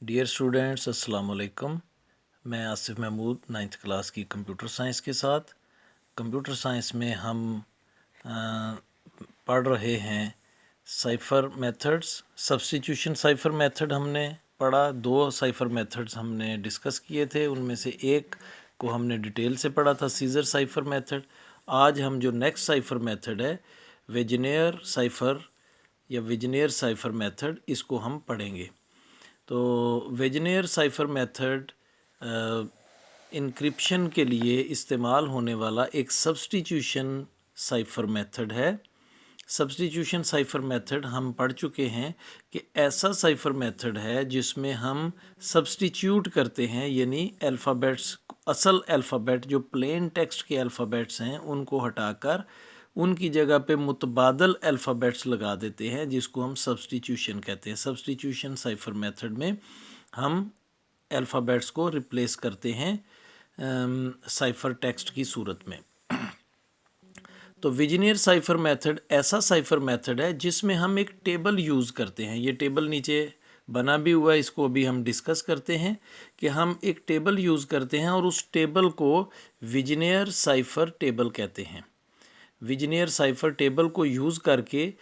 Dear students अस्सलाम वालेकुम। मैं आसिफ महमूद 9th क्लास की कंप्यूटर साइंस के साथ। कंप्यूटर साइंस में हम पढ़ रहे हैं cipher methods. Substitution cipher method हमने पढ़ा, 2 साइफ़र मेथड्स हमने डिस्कस किए थे, उनमें से एक को हमने डिटेल से पढ़ा था, सीज़र साइफ़र मेथड। आज हम जो नेक्स्ट साइफ़र मेथड है वेजिनियर साइफ़र या विजनियर साइफ़र मेथड, इसको हम पढ़ेंगे। तो वेजिनियर साइफ़र मेथड इनक्रिप्शन के लिए इस्तेमाल होने वाला एक सब्स्टिट्यूशन साइफ़र मेथड है। सब्स्टिट्यूशन साइफ़र मेथड हम पढ़ चुके हैं कि ऐसा साइफ़र मेथड है जिसमें हम सब्स्टिट्यूट करते हैं, यानी अल्फ़ाबेट्स, असल अल्फ़ाबेट जो प्लेन टेक्स्ट के अल्फ़ाबेट्स हैं उनको हटाकर उनकी जगह पे मुतबादल अल्फ़ाबेट्स लगा देते हैं, जिसको हम सब्स्टिट्यूशन कहते हैं। सब्स्टिट्यूशन साइफ़र मेथड में हम अल्फ़ाबेट्स को रिप्लेस करते हैं साइफ़र टेक्स्ट की सूरत में। तो विजनियर साइफ़र मेथड ऐसा साइफ़र मेथड है जिसमें हम एक टेबल यूज़ करते हैं। ये टेबल नीचे बना भी हुआ है, इसको अभी हम डिस्कस करते हैं कि हम एक टेबल यूज़ करते हैं और उस टेबल को विजनियर साइफ़र टेबल कहते हैं। विजनियर साइफ़र टेबल को यूज़ करके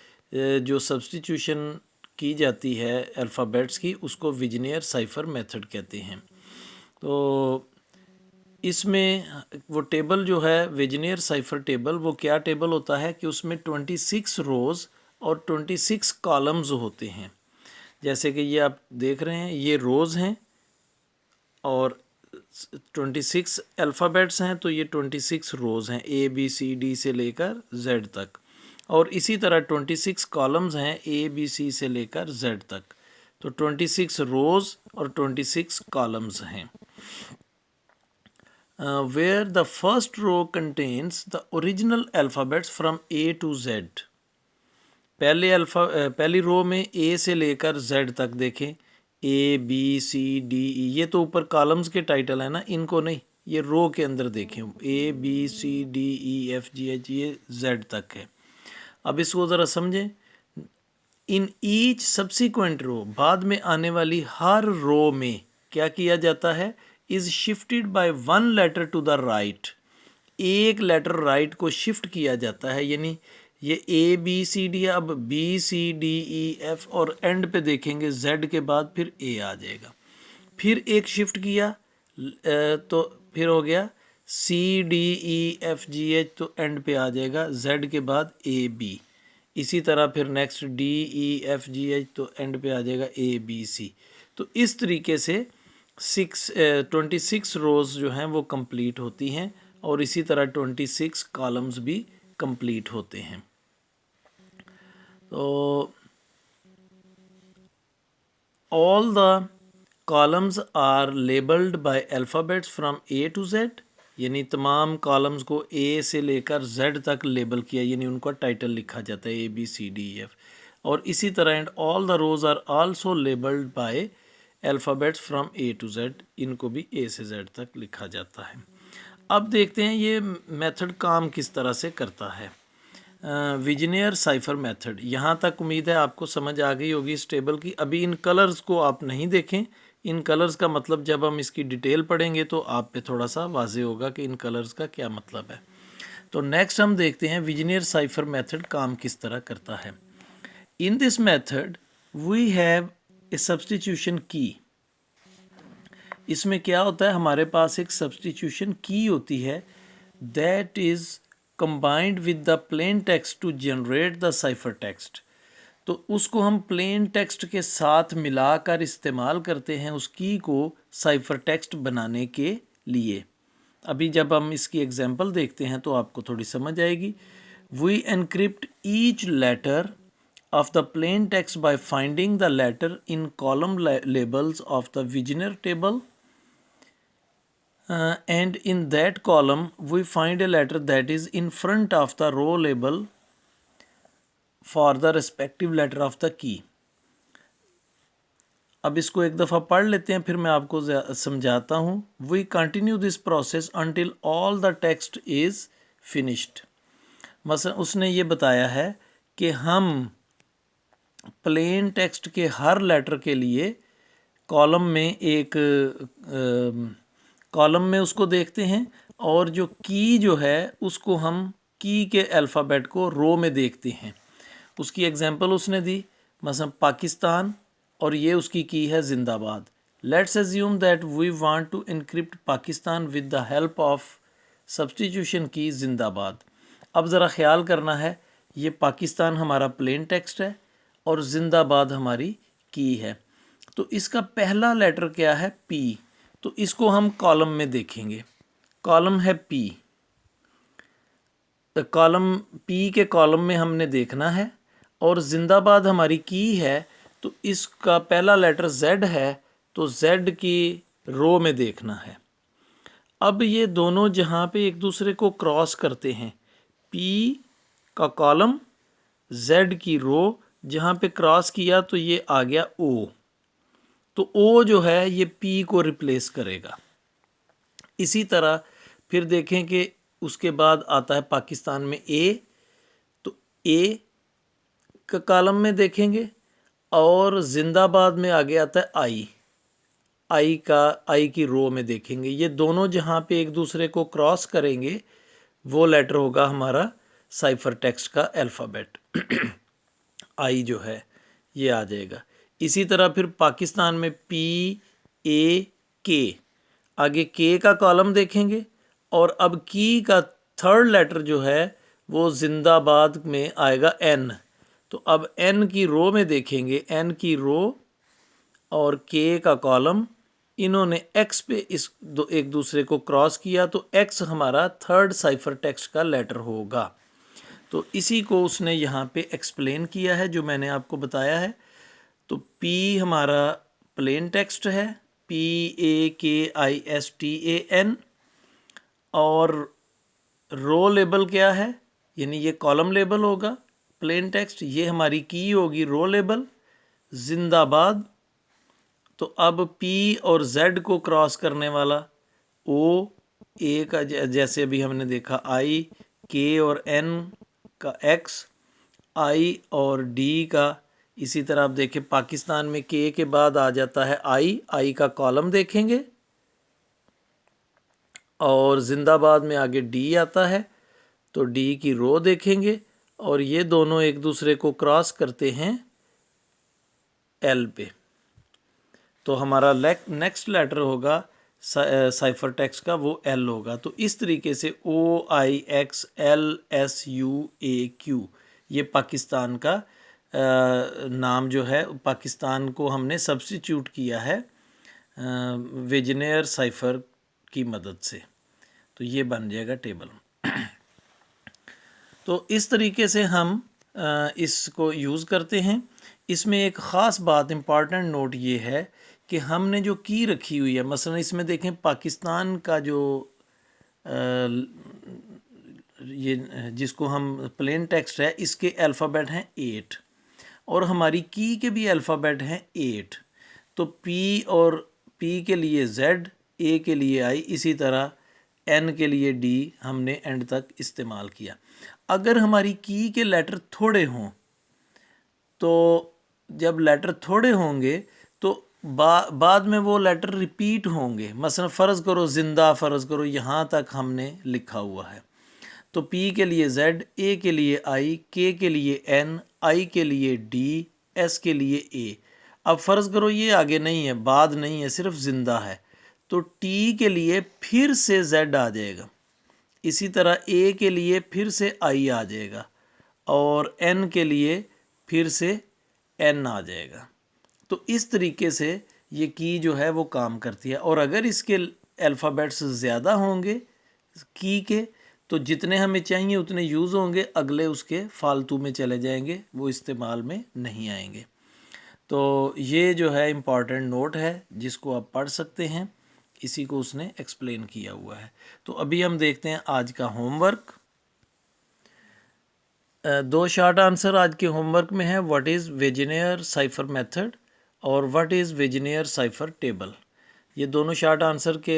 जो सब्स्टिट्यूशन की जाती है अल्फ़ाबेट्स की, उसको विजनियर साइफ़र मेथड कहते हैं। तो इसमें वो टेबल जो है विजनियर साइफ़र टेबल, वो क्या टेबल होता है कि उसमें 26 रोज़ और 26 कॉलम्स होते हैं। जैसे कि ये आप देख रहे हैं, ये रोज़ हैं और 26 अल्फ़ाबेट्स हैं, तो ये 26 रोज़ हैं, ABCD से लेकर Z तक। और इसी तरह 26 कॉलम्स हैं ABC से लेकर Z तक। तो 26 रोज़ और 26 कॉलम्स हैं। Where the first row contains the original alphabets from A to Z। पहली रो में A से लेकर Z तक देखें, ABCDE, ये तो ऊपर कॉलम्स के टाइटल है ना, इनको नहीं, ये रो के अंदर देखें, ABCDEFGH, ये Z तक है। अब इसको ज़रा समझें। इन ईच सब्सिक्वेंट रो, बाद में आने वाली हर रो में क्या किया जाता है, is shifted by 1 letter to the right. एक लेटर राइट को शिफ्ट किया जाता है, यानी ये ABCD, अब BCDEF और एंड पे देखेंगे Z के बाद फिर A आ जाएगा। फिर एक शिफ्ट किया तो फिर हो गया CDEFGH, तो एंड पे आ जाएगा Z के बाद AB। इसी तरह फिर नेक्स्ट DEFGH, तो एंड पे आ जाएगा ABC। तो इस तरीके से 26 रोज़ जो हैं वो कंप्लीट होती हैं और इसी तरह 26 कॉलम्स भी कंप्लीट होते हैं। तो all the columns are labelled by alphabets from A to Z, यानी तमाम कॉलम्स को A से लेकर Z तक लेबल किया, यानी उनका टाइटल लिखा जाता है ABCDEF। और इसी तरह and all the rows are also labelled by alphabets from A to Z, इनको भी A से Z तक लिखा जाता है। अब देखते हैं ये मेथड काम किस तरह से करता है। विजनियर साइफ़र मेथड, यहाँ तक उम्मीद है आपको समझ आ गई होगी इस टेबल की। अभी इन कलर्स को आप नहीं देखें, इन कलर्स का मतलब जब हम इसकी डिटेल पढ़ेंगे तो आप पे थोड़ा सा वाजे होगा कि इन कलर्स का क्या मतलब है। तो नेक्स्ट हम देखते हैं विजनियर साइफ़र मेथड काम किस तरह करता है। In this method we have a substitution की। इसमें क्या होता है, हमारे पास एक सब्स्टिट्यूशन की होती है, that is combined with the plain text to generate the cipher text। तो उसको हम प्लेन टेक्स्ट के साथ मिलाकर इस्तेमाल करते हैं उस की को साइफर टेक्स्ट बनाने के लिए। अभी जब हम इसकी एग्जांपल देखते हैं तो आपको थोड़ी समझ आएगी। We encrypt each letter of the plain text by finding the letter in column labels of the Vigenere table, and in that column we find a letter that is in front of the row label for the respective letter of the key। अब इसको एक दफ़ा पढ़ लेते हैं, फिर मैं आपको समझाता हूँ। We continue this process until all the text is finished। मसलन उसने ये बताया है कि हम प्लेन टेक्स्ट के हर लेटर के लिए कॉलम में एक कॉलम में उसको देखते हैं, और जो की जो है उसको हम की के अल्फ़ाबेट को रो में देखते हैं। उसकी एग्जांपल उसने दी, मसलन पाकिस्तान, और ये उसकी की है जिंदाबाद। Let's assume that we want to encrypt Pakistan with the help of substitution की जिंदाबाद। अब ज़रा ख्याल करना है, ये पाकिस्तान हमारा प्लेन टेक्स्ट है और जिंदाबाद हमारी की है। तो इसका पहला लेटर क्या है? पी। तो इसको हम कॉलम में देखेंगे। कॉलम है पी, तो कॉलम पी के कॉलम में हमने देखना है, और जिंदाबाद हमारी की है, तो इसका पहला लेटर जेड है, तो जेड की रो में देखना है। अब ये दोनों जहाँ पे एक दूसरे को क्रॉस करते हैं, पी का कॉलम, जेड की रो, जहाँ पे क्रॉस किया तो ये आ गया ओ। तो ओ जो है ये पी को रिप्लेस करेगा। इसी तरह फिर देखें कि उसके बाद आता है पाकिस्तान में ए, तो ए का कॉलम में देखेंगे, और जिंदाबाद में आगे आता है आई। आई की रो में देखेंगे। ये दोनों जहाँ पे एक दूसरे को क्रॉस करेंगे वो लेटर होगा हमारा साइफर टेक्स्ट का अल्फ़ाबेट। आई जो है ये आ जाएगा। इसी तरह फिर पाकिस्तान में पी ए के, आगे के का कॉलम देखेंगे, और अब की का थर्ड लेटर जो है वो जिंदाबाद में आएगा एन। तो अब एन की रो में देखेंगे, एन की रो और के का कॉलम, इन्होंने एक्स पे एक दूसरे को क्रॉस किया, तो एक्स हमारा थर्ड साइफर टेक्स्ट का लेटर होगा। तो इसी को उसने यहाँ पे एक्सप्लेन किया है जो मैंने आपको बताया है। तो पी हमारा प्लेन टेक्स्ट है, PAKISTAN, और रो लेबल क्या है, यानी ये कॉलम लेबल होगा प्लेन टेक्स्ट, ये हमारी की होगी रो लेबल जिंदाबाद। तो अब पी और जेड को क्रॉस करने वाला ओ, ए का जैसे अभी हमने देखा आई, के और एन का एक्स, आई और डी का। इसी तरह आप देखें पाकिस्तान में के बाद आ जाता है आई का कॉलम देखेंगे, और जिंदाबाद में आगे डी आता है, तो डी की रो देखेंगे, और ये दोनों एक दूसरे को क्रॉस करते हैं एल पे। तो हमारा नेक्स्ट लेटर होगा साइफर टेक्स्ट का, वो एल होगा। तो इस तरीके से OIXLSUAQ ये पाकिस्तान का नाम जो है, पाकिस्तान को हमने सब्स्टिट्यूट किया है वेजनेयर साइफर की मदद से। तो ये बन जाएगा टेबल। तो इस तरीके से हम इसको यूज़ करते हैं। इसमें एक ख़ास बात, इम्पॉर्टेंट नोट ये है कि हमने जो की रखी हुई है, मसलन इसमें देखें पाकिस्तान का जो ये जिसको हम प्लेन टेक्स्ट है, इसके अल्फ़ाबेट हैं 8, और हमारी की के भी अल्फ़ाबेट हैं 8। तो पी और पी के लिए जेड, ए के लिए आई, इसी तरह एन के लिए डी हमने एंड तक इस्तेमाल किया। अगर हमारी की के लेटर थोड़े हों, तो जब लेटर थोड़े होंगे तो बाद में वो लेटर रिपीट होंगे। मसलन फ़र्ज़ करो जिंदा, फ़र्ज़ करो यहाँ तक हमने लिखा हुआ है, तो पी के लिए जेड, ए के लिए आई, के लिए एन, आई के लिए डी, एस के लिए ए। अब फ़र्ज़ करो ये आगे नहीं है, बाद नहीं है, सिर्फ ज़िंदा है, तो टी के लिए फिर से जेड आ जाएगा। इसी तरह ए के लिए फिर से आई आ जाएगा, और एन के लिए फिर से एन आ जाएगा। तो इस तरीके से ये की जो है वो काम करती है। और अगर इसके अल्फ़ाबेट्स ज़्यादा होंगे की के, तो जितने हमें चाहिए उतने यूज़ होंगे, अगले उसके फालतू में चले जाएंगे, वो इस्तेमाल में नहीं आएंगे। तो ये जो है इम्पॉर्टेंट नोट है जिसको आप पढ़ सकते हैं, इसी को उसने एक्सप्लेन किया हुआ है। तो अभी हम देखते हैं आज का होमवर्क। 2 शॉर्ट आंसर आज के होमवर्क में है, व्हाट इज़ वेजिनेयर साइफर मेथड और व्हाट इज़ वेजिनेयर साइफर टेबल। یہ دونوں شارٹ آنسر کے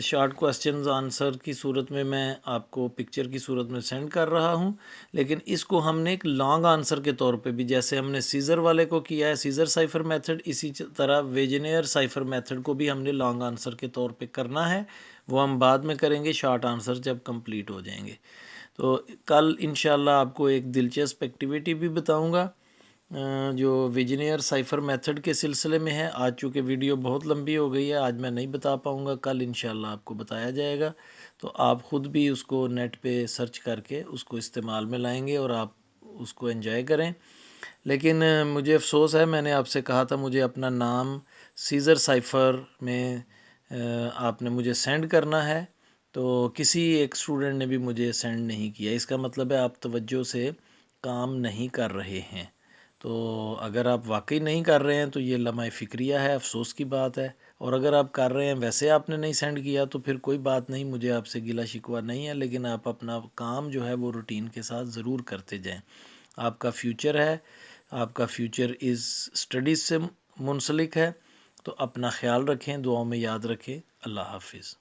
شارٹ کوسچنز آنسر کی صورت میں آپ کو پکچر کی صورت میں سینڈ کر رہا ہوں، لیکن اس کو ہم نے ایک لانگ آنسر کے طور پہ بھی، جیسے ہم نے سیزر والے کو کیا ہے سیزر سائفر میتھڈ، اسی طرح ویجنیئر سائفر میتھڈ کو بھی ہم نے لانگ آنسر کے طور پہ کرنا ہے، وہ ہم بعد میں کریں گے شارٹ آنسر جب کمپلیٹ ہو جائیں گے۔ تو کل انشاءاللہ آپ کو ایک دلچسپ ایکٹیویٹی بھی بتاؤں گا جو ویجنیئر سائفر میتھڈ کے سلسلے میں ہے۔ آج چونکہ ویڈیو بہت لمبی ہو گئی ہے، آج میں نہیں بتا پاؤں گا، کل انشاءاللہ آپ کو بتایا جائے گا، تو آپ خود بھی اس کو نیٹ پہ سرچ کر کے اس کو استعمال میں لائیں گے اور آپ اس کو انجوائے کریں۔ لیکن مجھے افسوس ہے، میں نے آپ سے کہا تھا مجھے اپنا نام سیزر سائفر میں آپ نے مجھے سینڈ کرنا ہے، تو کسی ایک اسٹوڈنٹ نے بھی مجھے سینڈ نہیں کیا۔ اس کا مطلب ہے آپ توجہ سے کام نہیں کر رہے ہیں، تو اگر آپ واقعی نہیں کر رہے ہیں تو یہ لمحہ فکریہ ہے، افسوس کی بات ہے، اور اگر آپ کر رہے ہیں ویسے آپ نے نہیں سینڈ کیا تو پھر کوئی بات نہیں، مجھے آپ سے گلہ شکوہ نہیں ہے، لیکن آپ اپنا کام جو ہے وہ روٹین کے ساتھ ضرور کرتے جائیں۔ آپ کا فیوچر ہے، آپ کا فیوچر از اسٹڈیز سے منسلک ہے، تو اپنا خیال رکھیں، دعاؤں میں یاد رکھیں۔ اللہ حافظ۔